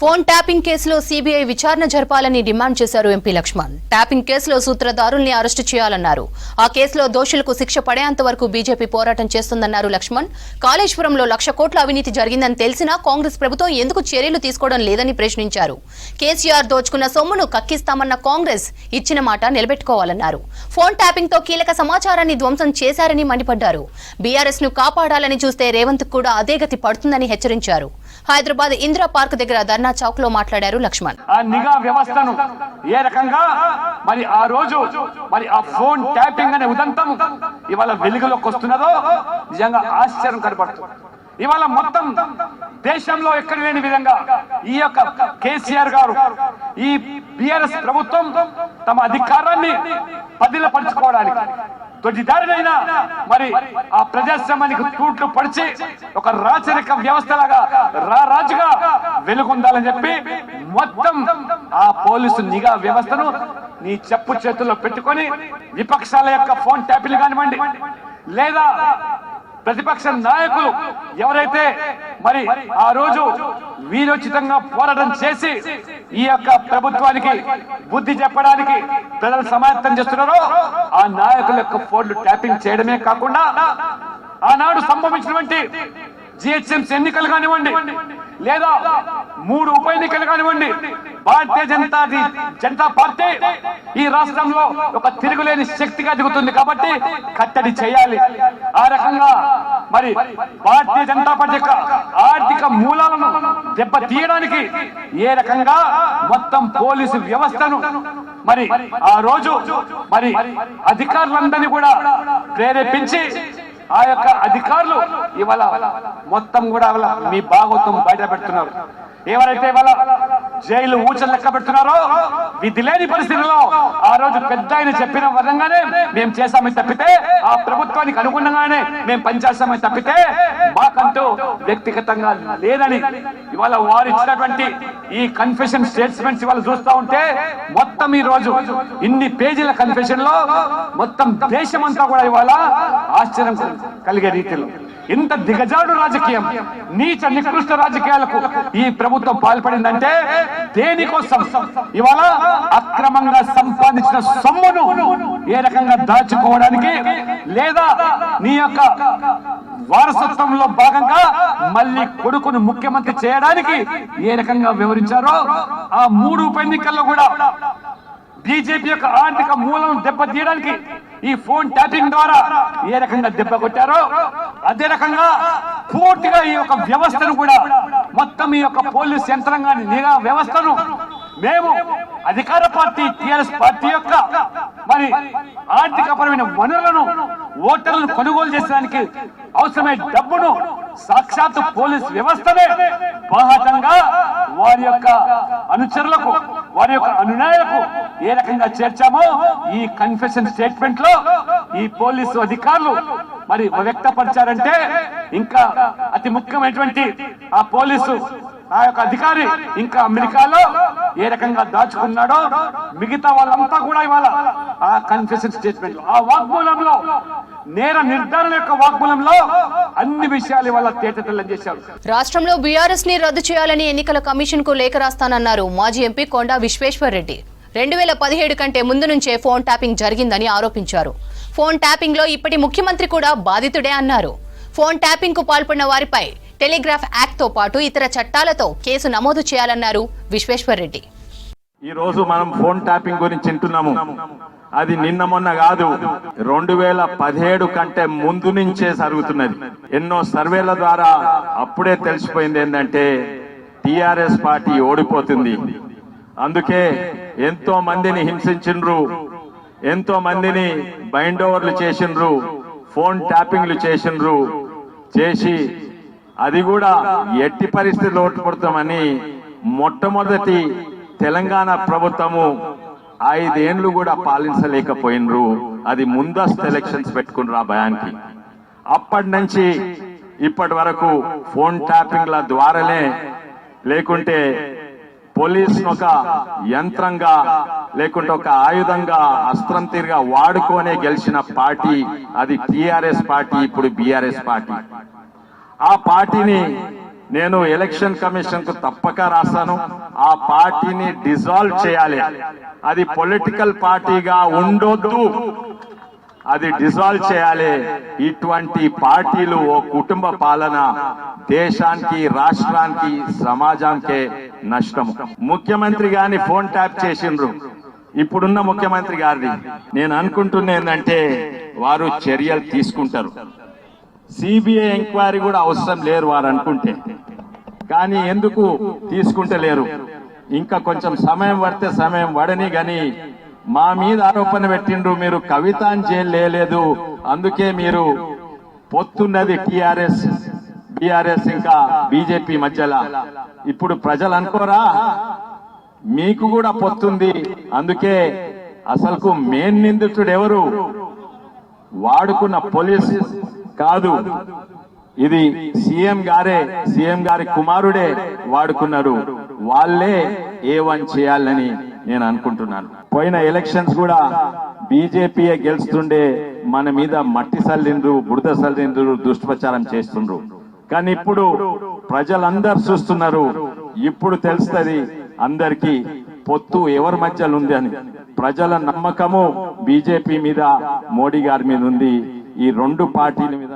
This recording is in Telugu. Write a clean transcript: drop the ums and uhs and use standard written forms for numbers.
ఫోన్ ట్యాపింగ్ కేసులో సీబీఐ విచారణ జరపాలని డిమాండ్ చేశారు ఎంపీ లక్ష్మణ్. ట్యాపింగ్ కేసులో సూత్రధారుల్ని అరెస్టు చేయాలన్నారు. ఆ కేసులో దోషులకు శిక్ష పడేంత వరకు బీజేపీ పోరాటం చేస్తుందన్నారు లక్ష్మణ్. కాళేశ్వరంలో 1,00,000 కోట్ల అవినీతి జరిగిందని తెలిసినా కాంగ్రెస్ ప్రభుత్వం ఎందుకు చర్యలు తీసుకోవడం లేదని ప్రశ్నించారు. కేసీఆర్ దోచుకున్న సొమ్మును కక్కిస్తామన్న కాంగ్రెస్ ఇచ్చిన మాట నిలబెట్టుకోవాలన్నారు. ఫోన్ ట్యాపింగ్ తో కీలక సమాచారాన్ని ధ్వంసం చేశారని మండిపడ్డారు. బీఆర్ఎస్ ను కాపాడాలని చూస్తే రేవంత్ కూడా అదే గతి పడుతుందని హెచ్చరించారు. హైదరాబాద్ ఇందిరా పార్క్ దగ్గర ధర్నా చౌక్ లో మాట్లాడారు లక్ష్మణ్. ఆ నిఘా వ్యవస్థను ఏ రకంగా మరి ఆ రోజు మరి ఆ ఫోన్ ట్యాపింగ్ అనే ఉదంతం ఇవాళ వెలుగులోకి వస్తున్నదో నిజంగా ఆశ్చర్యం కనబడుతుంది. ఇవాళ మొత్తం దేశంలో ఎక్కడ లేని విధంగా ఈ యొక్క కేసీఆర్ గారు ఈ బీఆర్ఎస్ ప్రభుత్వం తమ అధికారాన్ని పదిలపరుచుకోవడానికి తొలిదారినైనా మరి ఆ ప్రజాస్వామ్యానికి తూట్లు పడిచి ఒక రాచరిక వ్యవస్థలాగా రాజుగా వెలుగొందాలని చెప్పి మొత్తం ఆ పోలీసు నిఘా వ్యవస్థను నీ చెప్పు చేతుల్లో పెట్టుకొని విపక్షాల యొక్క ఫోన్ ట్యాపింగ్ కానివ్వండి లేదా ప్రతిపక్ష నాయకులు ఎవరైతే మరి ఆ రోజు వీరోచితంగా పోరాటం చేసి ఈ యొక్క ప్రభుత్వానికి బుద్ధి చెప్పడానికి ప్రజలు సమాయత్తం చేస్తున్నారో ఆ నాయకుల యొక్క ఫోన్లు ట్యాపింగ్ చేయడమే కాకుండా ఆనాడు సంభవించినటువంటి జిహెచ్ఎంసీ ఎన్నికలు కానివ్వండి లేదా 3 ఉప ఎన్నికలు కానివ్వండి భారతీయ జనతా పార్టీ ఈ రాష్ట్రంలో ఒక తిరుగులేని శక్తిగా దిగుతుంది కాబట్టి కట్టడి చేయాలి. ఆ రకంగా మరి భారతీయ జనతా పార్టీ యొక్క ఆర్థిక మూలాలను దెబ్బతీయడానికి ఏ రకంగా మొత్తం పోలీసు వ్యవస్థను మరి ఆ రోజు మరి అధికారులందరినీ కూడా ప్రేరేపించి ఆ యొక్క అధికారులు ఇవాళ మొత్తం కూడా మీ భాగవతం బయట పెడుతున్నారు. ఎవరైతే ఇవాళ జైలు ఊచలు లెక్క పెడుతున్నారో విధి లేని పరిస్థితుల్లో ఆ రోజు పెద్ద ఆయన చెప్పిన విధంగానే మేము చేశామని తప్పితే ఆ ప్రభుత్వానికి అనుగుణంగానే మేము పనిచేస్తామని తప్పితే మాకంటూ వ్యక్తిగతంగా లేదని ఇవాళ వారు ఇచ్చినటువంటి ఈ కన్ఫెషన్ స్టేట్మెంట్స్ ఇవాళ చూస్తూ ఉంటే మొత్తం ఈ రోజు ఇన్ని పేజీల కన్ఫెషన్ లో మొత్తం దేశమంతా కూడా ఇవాళ ఆశ్చర్యం కలిగే రీతిలో ఇంత దిగజాడు రాజకీయం నీచ నికృష్ట రాజకీయాలకు ఈ ప్రభుత్వం పాల్పడిందంటే దేనికోసం ఇవాళ అక్రమంగా సంపాదించిన సొమ్మును ఏ రకంగా దాచుకోవడానికి లేదా నీ యొక్క వారసత్వంలో భాగంగా మళ్ళీ కొడుకును ముఖ్యమంత్రి చేయడానికి ఏ రకంగా వివరించారో ఆ 3 ఉప ఎన్నికల్లో కూడా బీజేపీ యొక్క ఆర్థిక మూలం దెబ్బతీయడానికి ఈ ఫోన్ ట్యాపింగ్ ద్వారా ఏ రకంగా దెబ్బ కొట్టారో అదే రకంగా పూర్తిగా ఈ యొక్క వ్యవస్థను కూడా మొత్తం ఈ యొక్క పోలీస్ యంత్రాంగాన్ని నిఘా వ్యవస్థను మేము అధికార పార్టీ టిఆర్ఎస్ పార్టీ యొక్క మరి ఆర్థికపరమైన వనరులను ఓటర్లను కొనుగోలు చేసడానికి అవసరమైన డబ్బును సాక్షాత్ పోలీస్ వ్యవస్థనే బాహటంగా వారి యొక్క అనుచరులకు వారి యొక్క అనునాయులకు ఏ రకంగా చేర్చామో ఈ కన్ఫెషన్ స్టేట్మెంట్ లో ఈ పోలీసు అధికారులు మరి వ్యక్తపరిచారంటే ఇంకా అతి ముఖ్యమైనటువంటి ఆ పోలీసు ఆ యొక్క అధికారి ఇంకా అమెరికాలో ఏ రకంగా దాచుకున్నాడో మిగతా వాళ్ళంతా కూడా ఇవాళ ఆ కన్ఫెషన్ స్టేట్మెంట్ లో ఆ వాగ్మూలంలో నేర నిర్ధారణ యొక్క వాగ్మూలంలో అన్ని విషయాలు ఇవాళ తేటతెల్లం చేశారు. రాష్ట్రంలో బీఆర్ఎస్ ని రద్దు చేయాలని ఎన్నికల కమిషన్ కు లేఖ రాస్తానన్నారు మాజీ ఎంపీ కొండా విశ్వేశ్వర్ రెడ్డి. 2017 కంటే ముందు నుంచే ఫోన్ ట్యాపింగ్ జరిగిందని ఆరోపించారు. ఫోన్ ట్యాపింగ్ లో ఇప్పటి ముఖ్యమంత్రి కూడా బాధితుడే అన్నారు. ఫోన్ ట్యాపింగ్ కు పాల్పడిన వారిపై టెలిగ్రాఫ్ యాక్ట్ తో పాటు ఇతర చట్టాలతో కేసు నమోదు చేయాలన్నారు విశ్వేశ్వర్ రెడ్డి. ఈ రోజు మనం ఫోన్ ట్యాపింగ్ గురించి వింటున్నాము. అది నిన్న మొన్న కాదు, 2017 కంటే ముందు నుంచే జరుగుతున్నది. ఎన్నో సర్వేల ద్వారా అప్పుడే తెలిసిపోయింది ఏంటంటే టిఆర్ఎస్ పార్టీ ఓడిపోతుంది. అందుకే ఎంతో మందిని హింసించిండ్రు, ఎంతో మందిని బైండ్ ఓవర్లు చేసిండ్రు, ఫోన్ ట్యాపింగ్లు చేసి అది కూడా ఎట్టి పరిస్థితులు ఓడిపోతామని మొట్టమొదటి తెలంగాణ ప్రభుత్వము 5 ఏళ్లు కూడా పాలించలేకపోయినరు. అది ముందస్తు ఎలక్షన్స్ పెట్టుకున్నారు ఆ భయానికి. అప్పటి నుంచి ఇప్పటి వరకు ఫోన్ ట్యాపింగ్ల ద్వారానే లేకుంటే పోలీస్ ఒక యంత్రంగా లేకుంటే ఒక ఆయుధంగా అస్త్రం తీరుగా వాడుకోనే గెలిచిన పార్టీ అది టిఆర్ఎస్ పార్టీ, ఇప్పుడు బీఆర్ఎస్ పార్టీ. ఆ పార్టీని నేను ఎలక్షన్ కమిషన్ కు తప్పక రాస్తాను. ఆ పార్టీని డిజాల్వ్ చేయాలి. అది పొలిటికల్ పార్టీగా ఉండొద్దు, అది డిజాల్వ్ చేయాలి. ఇటువంటి పార్టీలు ఓ కుటుంబ పాలన దేశానికి, రాష్ట్రానికి, సమాజానికే నష్టం. ముఖ్యమంత్రి గారిని ఫోన్ ట్యాప్ చేసిండ్రు. ఇప్పుడున్న ముఖ్యమంత్రి గారిని నేను అనుకుంటున్నా ఏంటంటే వారు చర్యలు తీసుకుంటారు. సిబిఐ ఎంక్వైరీ కూడా అవసరం లేరు వారు అనుకుంటే, కానీ ఎందుకు తీసుకుంటలేరు? ఇంకా కొంచెం సమయం పడితే సమయం పడని గాని మా మీద ఆరోపణ పెట్టిండ్రు, మీరు కవితను జైలు లేదు, అందుకే మీరు పొత్తున్నది టిఆర్ఎస్, బిఆర్ఎస్ ఇంకా బీజేపీ మధ్యలో. ఇప్పుడు ప్రజలు అనుకోరా మీకు కూడా పొత్తుంది, అందుకే అసలుకు మెయిన్ నిందితుడు ఎవరు? వాడుకున్న పోలీస్ కాదు, ఇది సీఎం గారి కుమారుడే వాడుకున్నారు. వాళ్ళే A1 చేయాలని నేను అనుకుంటున్నాను. పోయిన ఎలక్షన్స్ కూడా బీజేపీయే గెలుస్తుండే, మన మీద మట్టి సల్లిండ్రు, బురద సల్లిండ్రు, దుష్ప్రచారం చేస్తుండ్రు. కానీ ఇప్పుడు ప్రజలందరూ చూస్తున్నారు. ఇప్పుడు తెలుస్తుంది అందరికీ పొత్తు ఎవరి మధ్యలో ఉంది అని. ప్రజల నమ్మకము బీజేపీ మీద, మోడీ గారి మీద ఉంది. ఈ రెండు పార్టీల మీద